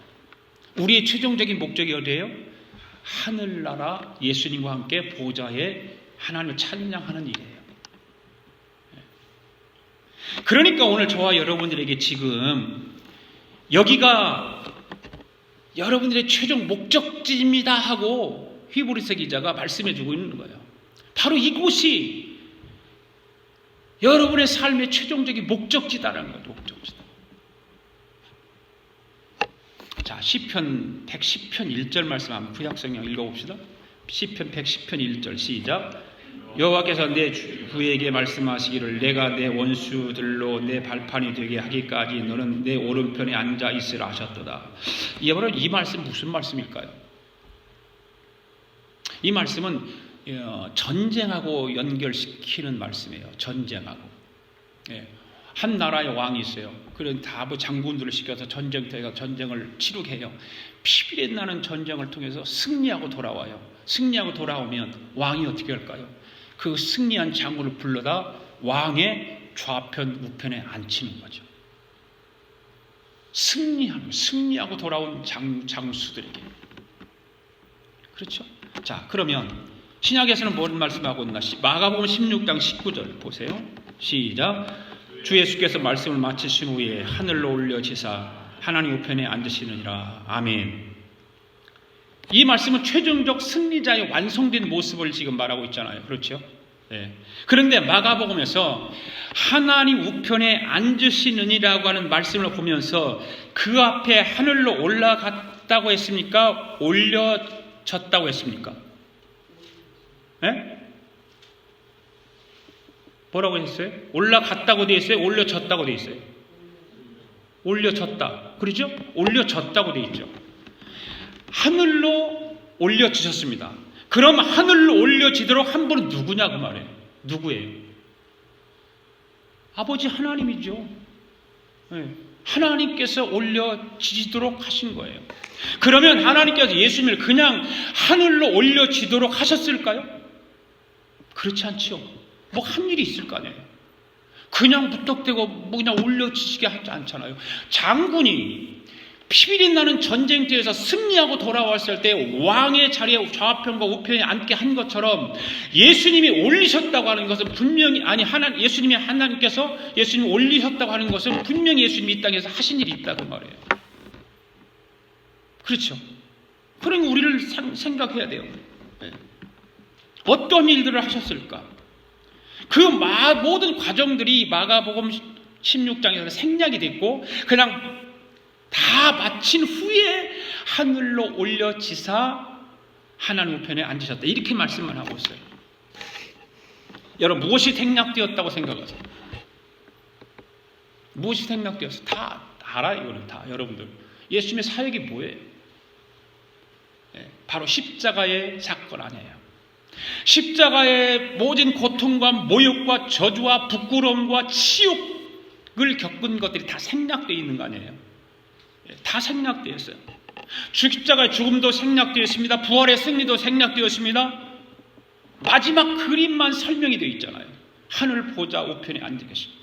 우리의 최종적인 목적이 어디예요? 하늘나라 예수님과 함께 보좌에 하나님을 찬양하는 일이에요. 그러니까 오늘 저와 여러분들에게 지금 여기가 여러분들의 최종 목적지입니다 하고 히브리서 기자가 말씀해 주고 있는 거예요. 바로 이곳이 여러분의 삶의 최종적인 목적지다라는 거예요. 목적지다. 자, 시편 110편 1절 말씀 한번 구약성경 읽어봅시다. 시편 110편 1절 시작. 여호와께서 내 주에게 말씀하시기를 내가 내 원수들로 내 발판이 되게 하기까지 너는 내 오른편에 앉아 있으라 하셨도다. 이게 바로 이 말씀 무슨 말씀일까요? 이 말씀은 전쟁하고 연결시키는 말씀이에요. 전쟁하고. 한 나라의 왕이 있어요. 그런 다 장군들을 시켜서 전쟁터에 전쟁을 치르게 해요. 피비린 나는 전쟁을 통해서 승리하고 돌아와요. 승리하고 돌아오면 왕이 어떻게 할까요? 그 승리한 장군을 불러다 왕의 좌편 우편에 앉히는 거죠. 승리하고 돌아온 장수들에게. 그렇죠? 자, 그러면 신약에서는 뭔 말씀하고 있나? 마가복음 16장 19절 보세요. 시작. 주 예수께서 말씀을 마치신 후에 하늘로 올려지사 하나님 우편에 앉으시느니라. 아멘. 이 말씀은 최종적 승리자의 완성된 모습을 지금 말하고 있잖아요. 그렇죠? 네. 그런데 마가복음에서 하나님 우편에 앉으시느니라고 하는 말씀을 보면서 그 앞에 하늘로 올라갔다고 했습니까? 올려졌다고 했습니까? 네? 뭐라고 했어요? 올라갔다고 되어 있어요? 올려졌다고 되어 있어요? 올려졌다. 그렇죠? 올려졌다고 되어 있죠. 하늘로 올려지셨습니다. 그럼 하늘로 올려지도록 한 분은 누구냐 그 말이에요. 누구예요? 아버지 하나님이죠. 네. 하나님께서 올려지도록 하신 거예요. 그러면 하나님께서 예수님을 그냥 하늘로 올려지도록 하셨을까요? 그렇지 않죠. 뭐 한 일이 있을 거 아니에요. 그냥 무턱대고 뭐 그냥 올려지시게 하지 않잖아요. 장군이 피비린 나는 전쟁터에서 승리하고 돌아왔을 때 왕의 자리에 좌편과 우편에 앉게 한 것처럼 예수님이 올리셨다고 하는 것은 분명히 예수님이 하나님께서 예수님이 올리셨다고 하는 것은 분명히 예수님이 이 땅에서 하신 일이 있다고 말해요. 그렇죠. 그러니 우리를 생각해야 돼요. 어떤 일들을 하셨을까? 그 모든 과정들이 마가복음 16장에서 생략이 됐고 그냥 다 마친 후에 하늘로 올려지사 하나님 우편에 앉으셨다. 이렇게 말씀만 하고 있어요. 여러분 무엇이 생략되었다고 생각하세요? 무엇이 생략되었어요? 다 알아요. 이거는 다 여러분들. 예수님의 사역이 뭐예요? 바로 십자가의 사건 아니에요. 십자가의 모든 고통과 모욕과 저주와 부끄러움과 치욕을 겪은 것들이 다 생략되어 있는 거 아니에요? 다 생략되어 있어요. 십자가의 죽음도 생략되어 있습니다. 부활의 승리도 생략되어 있습니다. 마지막 그림만 설명이 되어 있잖아요. 하늘 보좌 우편에 앉아 계십니다.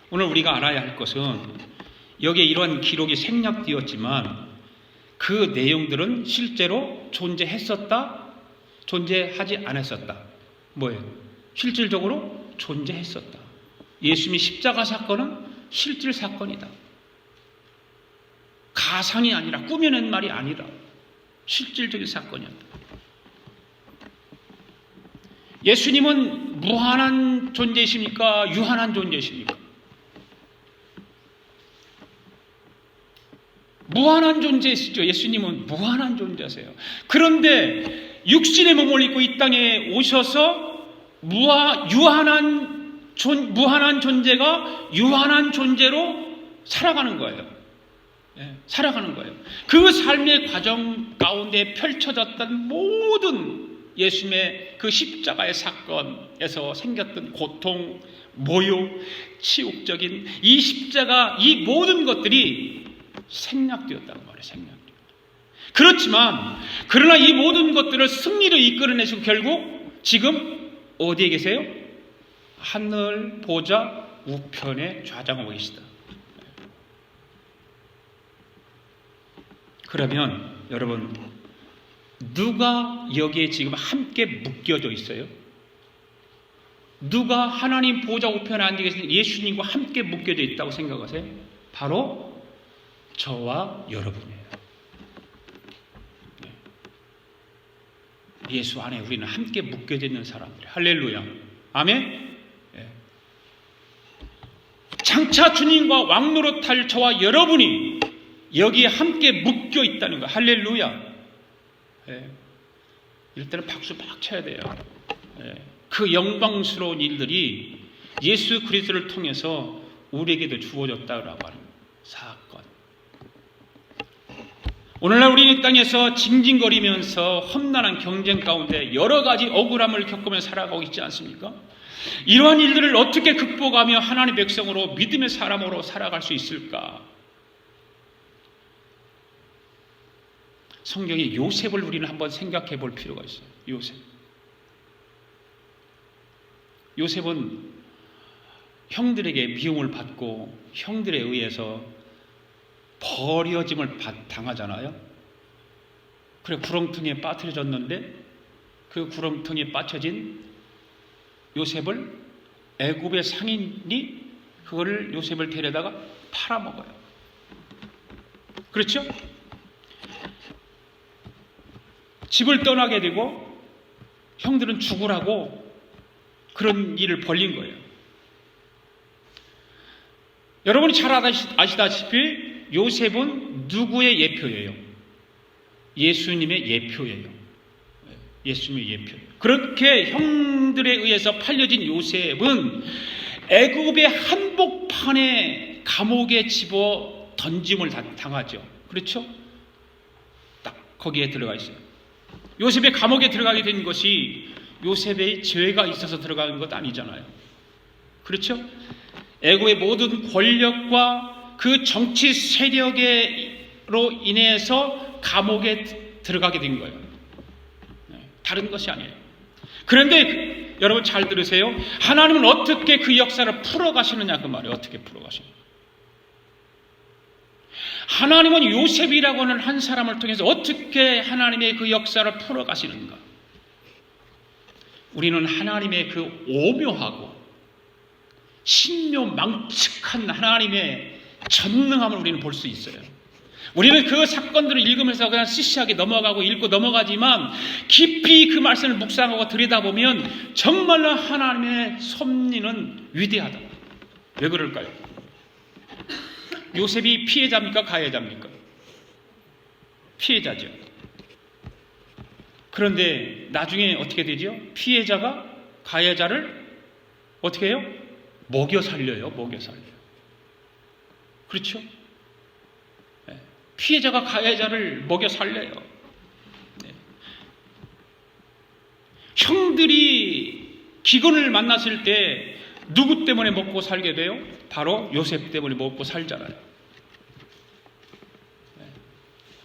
오늘 우리가 알아야 할 것은 여기에 이러한 기록이 생략되었지만 그 내용들은 실제로 존재했었다, 존재하지 않았었다. 뭐예요? 실질적으로 존재했었다. 예수님의 십자가 사건은 실질 사건이다. 가상이 아니라 꾸며낸 말이 아니라 실질적인 사건이었다. 예수님은 무한한 존재이십니까? 유한한 존재이십니까? 무한한 존재이시죠. 예수님은 무한한 존재세요. 그런데 육신의 몸을 입고 이 땅에 오셔서 무한한 존재가 유한한 존재로 살아가는 거예요. 살아가는 거예요. 그 삶의 과정 가운데 펼쳐졌던 모든 예수님의 그 십자가의 사건에서 생겼던 고통, 모욕, 치욕적인 이 십자가, 이 모든 것들이 생략되었다는 말이에요. 생략되었다. 그렇지만 그러나 이 모든 것들을 승리로 이끌어내시고 결국 지금 어디에 계세요? 하늘 보좌 우편에 좌장하고 계시다. 그러면 여러분 누가 여기에 지금 함께 묶여져 있어요? 누가 하나님 보좌 우편에 앉아 계신 예수님과 함께 묶여져 있다고 생각하세요? 바로 저와 여러분이에요. 예수 안에 우리는 함께 묶여져 있는 사람들. 할렐루야. 아멘. 장차 주님과 왕노릇할 저와 여러분이 여기에 함께 묶여 있다는 거. 할렐루야. 이럴 때는 박수 막 쳐야 돼요. 그 영광스러운 일들이 예수 그리스도를 통해서 우리에게도 주어졌다라고 하는 사건. 오늘날 우리는 이 땅에서 징징거리면서 험난한 경쟁 가운데 여러 가지 억울함을 겪으며 살아가고 있지 않습니까? 이러한 일들을 어떻게 극복하며 하나님의 백성으로 믿음의 사람으로 살아갈 수 있을까? 성경의 요셉을 우리는 한번 생각해 볼 필요가 있어요. 요셉은 형들에게 미움을 받고 형들에 의해서 버려짐을 당하잖아요. 그래 구렁텅이에 빠뜨려졌는데 그 구렁텅이에 빠쳐진 요셉을 애굽의 상인이 그거를 요셉을 데려다가 팔아먹어요. 그렇죠? 집을 떠나게 되고 형들은 죽으라고 그런 일을 벌린 거예요. 여러분이 잘 아시다시피 요셉은 누구의 예표예요? 예수님의 예표예요. 예수님의 예표. 그렇게 형들에 의해서 팔려진 요셉은 애굽의 한복판에 감옥에 집어 던짐을 당하죠. 그렇죠? 딱 거기에 들어가 있어요. 요셉의 감옥에 들어가게 된 것이 요셉의 죄가 있어서 들어간 것 아니잖아요. 그렇죠? 애굽의 모든 권력과 그 정치 세력으로 인해서 감옥에 들어가게 된 거예요. 다른 것이 아니에요. 그런데 여러분 잘 들으세요. 하나님은 어떻게 그 역사를 풀어가시느냐 그 말이에요. 어떻게 풀어가시느냐. 하나님은 요셉이라고 하는 한 사람을 통해서 어떻게 하나님의 그 역사를 풀어가시는가. 우리는 하나님의 그 오묘하고 신묘망측한 하나님의 전능함을 우리는 볼 수 있어요. 우리는 그 사건들을 읽으면서 그냥 시시하게 넘어가고 읽고 넘어가지만 깊이 그 말씀을 묵상하고 들여다보면 정말로 하나님의 섭리는 위대하다. 왜 그럴까요? 요셉이 피해자입니까? 가해자입니까? 피해자죠. 그런데 나중에 어떻게 되죠? 피해자가 가해자를 어떻게 해요? 먹여 살려요. 먹여 살려요. 그렇죠? 피해자가 가해자를 먹여 살려요. 형들이 기근을 만났을 때 누구 때문에 먹고 살게 돼요? 바로 요셉 때문에 먹고 살잖아요.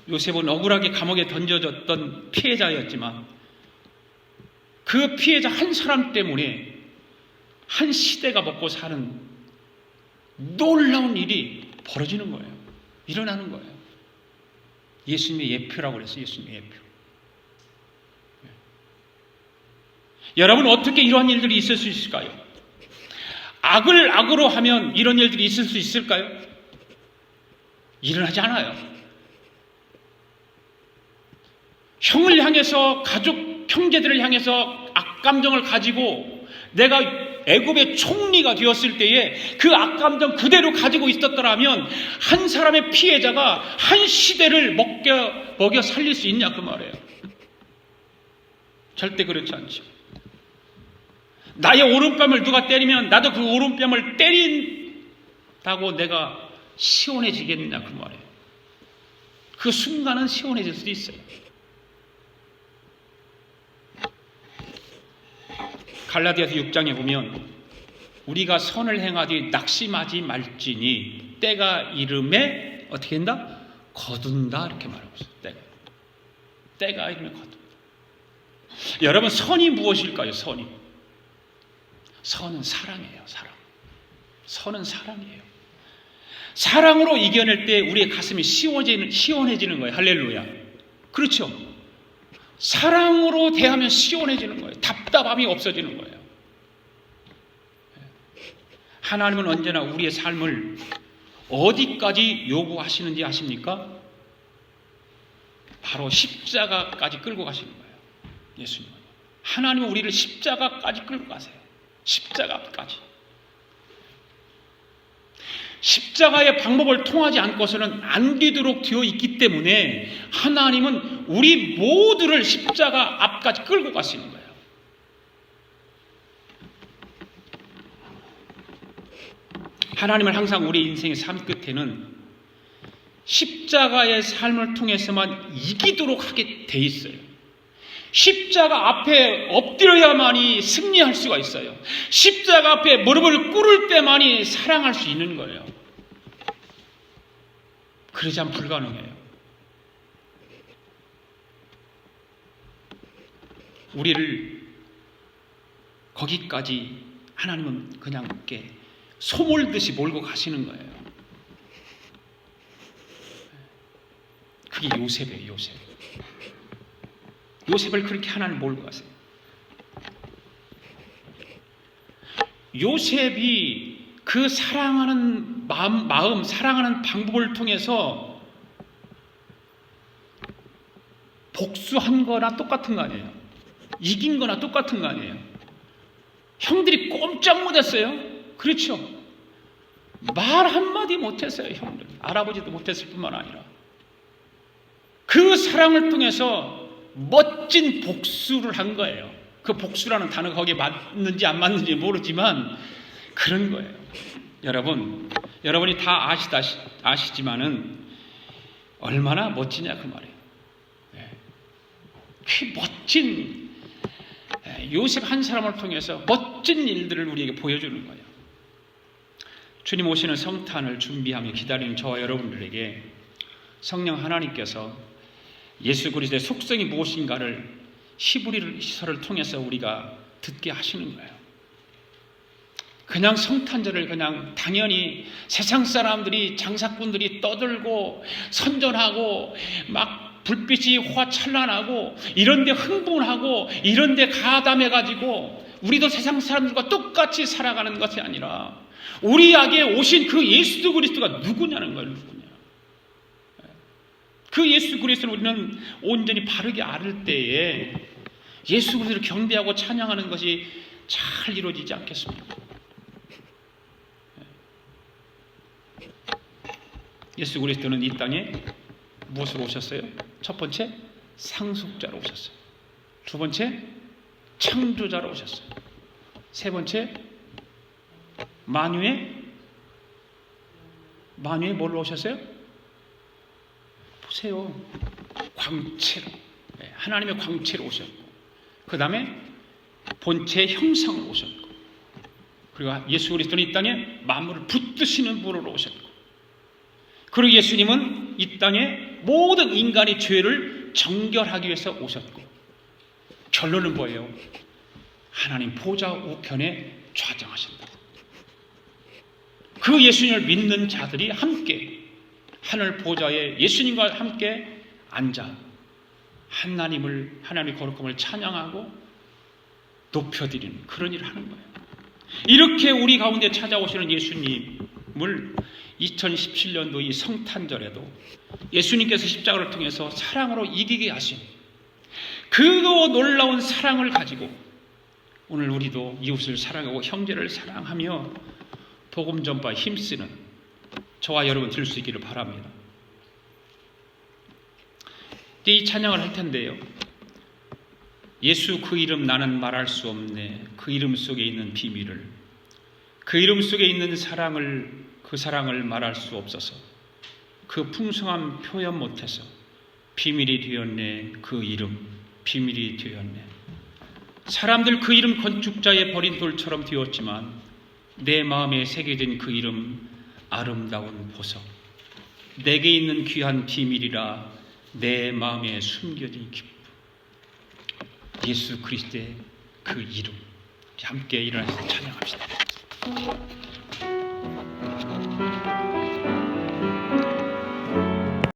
요셉은 억울하게 감옥에 던져졌던 피해자였지만 그 피해자 한 사람 때문에 한 시대가 먹고 사는 놀라운 일이 벌어지는 거예요. 일어나는 거예요. 예수님의 예표라고 그랬어요. 예수님의 예표. 여러분 어떻게 이러한 일들이 있을 수 있을까요? 악을 악으로 하면 이런 일들이 있을 수 있을까요? 일어나지 않아요. 형을 향해서 가족 형제들을 향해서 악감정을 가지고 내가 애굽의 총리가 되었을 때에 그 악감정 그대로 가지고 있었더라면 한 사람의 피해자가 한 시대를 먹여 살릴 수 있냐 그 말이에요. 절대 그렇지 않죠. 나의 오른뺨을 누가 때리면 나도 그 오른뺨을 때린다고 내가 시원해지겠느냐 그 말이에요. 그 순간은 시원해질 수도 있어요. 갈라디아서 6장에 보면 우리가 선을 행하되 낙심하지 말지니 때가 이름에 어떻게 한다? 거둔다 이렇게 말하고 있어요. 때가 이름에 거둔다. 여러분 선이 무엇일까요? 선은 사랑이에요. 선은 사랑이에요. 사랑으로 이겨낼 때 우리의 가슴이 시원해지는 거예요. 할렐루야. 그렇죠? 사랑으로 대하면 시원해지는 거예요. 답답함이 없어지는 거예요. 하나님은 언제나 우리의 삶을 어디까지 요구하시는지 아십니까? 바로 십자가까지 끌고 가시는 거예요. 예수님은. 하나님은 우리를 십자가까지 끌고 가세요. 십자가까지. 십자가의 방법을 통하지 않고서는 안 되도록 되어 있기 때문에 하나님은 우리 모두를 십자가 앞까지 끌고 가시는 거예요. 하나님은 항상 우리 인생의 삶 끝에는 십자가의 삶을 통해서만 이기도록 하게 돼 있어요. 십자가 앞에 엎드려야만이 승리할 수가 있어요. 십자가 앞에 무릎을 꿇을 때만이 사랑할 수 있는 거예요. 그러지 않으면 불가능해요. 우리를 거기까지 하나님은 그냥 이렇게 소몰듯이 몰고 가시는 거예요. 그게 요셉이에요. 요셉. 요셉을 그렇게 하나님 몰고 가세요. 요셉이 그 사랑하는 마음, 사랑하는 방법을 통해서 복수한 거나 똑같은 거 아니에요? 이긴 거나 똑같은 거 아니에요? 형들이 꼼짝 못했어요. 그렇죠? 말 한마디 못했어요. 형들. 알아보지도 못했을 뿐만 아니라 그 사랑을 통해서 멋진 복수를 한 거예요. 그 복수라는 단어가 거기에 맞는지 안 맞는지 모르지만 그런 거예요. 여러분이 다 아시지만은 얼마나 멋지냐 그 말이에요. 그 멋진 요셉 한 사람을 통해서 멋진 일들을 우리에게 보여주는 거예요. 주님 오시는 성탄을 준비하며 기다리는 저와 여러분들에게 성령 하나님께서 예수 그리스도의 속성이 무엇인가를 히브리서를 통해서 우리가 듣게 하시는 거예요. 그냥 성탄절을 그냥 당연히 세상 사람들이 장사꾼들이 떠들고 선전하고 막 불빛이 화찬란하고 이런데 흥분하고 이런데 가담해가지고 우리도 세상 사람들과 똑같이 살아가는 것이 아니라 우리에게 오신 그 예수 그리스도가 누구냐는 거예요. 누구냐. 그 예수 그리스도를 우리는 온전히 바르게 알을 때에 예수 그리스도를 경배하고 찬양하는 것이 잘 이루어지지 않겠습니까? 예수 그리스도는 이 땅에 무엇으로 오셨어요? 첫 번째, 상속자로 오셨어요. 두 번째, 창조자로 오셨어요. 세 번째, 만유의 뭘로 오셨어요? 보세요. 광채로. 하나님의 광채로 오셨고, 그 다음에 본체의 형상으로 오셨고, 그리고 예수 그리스도는 이 땅에 만물을 붙드시는 분으로 오셨고, 그리고 예수님은 이 땅에 모든 인간의 죄를 정결하기 위해서 오셨고, 결론은 뭐예요? 하나님 보좌 우편에 좌정하신다. 그 예수님을 믿는 자들이 함께 하늘 보좌에 예수님과 함께 앉아 하나님의 거룩함을 찬양하고 높여드리는 그런 일을 하는 거예요. 이렇게 우리 가운데 찾아오시는 예수님을 2017년도 이 성탄절에도 예수님께서 십자가를 통해서 사랑으로 이기게 하신 그 놀라운 사랑을 가지고 오늘 우리도 이웃을 사랑하고 형제를 사랑하며 복음 전파에 힘쓰는 저와 여러분 될 수 있기를 바랍니다. 이 찬양을 할 텐데요. 예수 그 이름 나는 말할 수 없네. 그 이름 속에 있는 비밀을, 그 이름 속에 있는 그 사랑을 말할 수 없어서 그 풍성한 표현 못해서 비밀이 되었네. 그 이름 비밀이 되었네. 사람들 그 이름 건축자의 버린 돌처럼 되었지만 내 마음에 새겨진 그 이름 아름다운 보석, 내게 있는 귀한 비밀이라 내 마음에 숨겨진 기쁨. 예수 그리스도의 그 이름, 함께 일어나서 찬양합시다.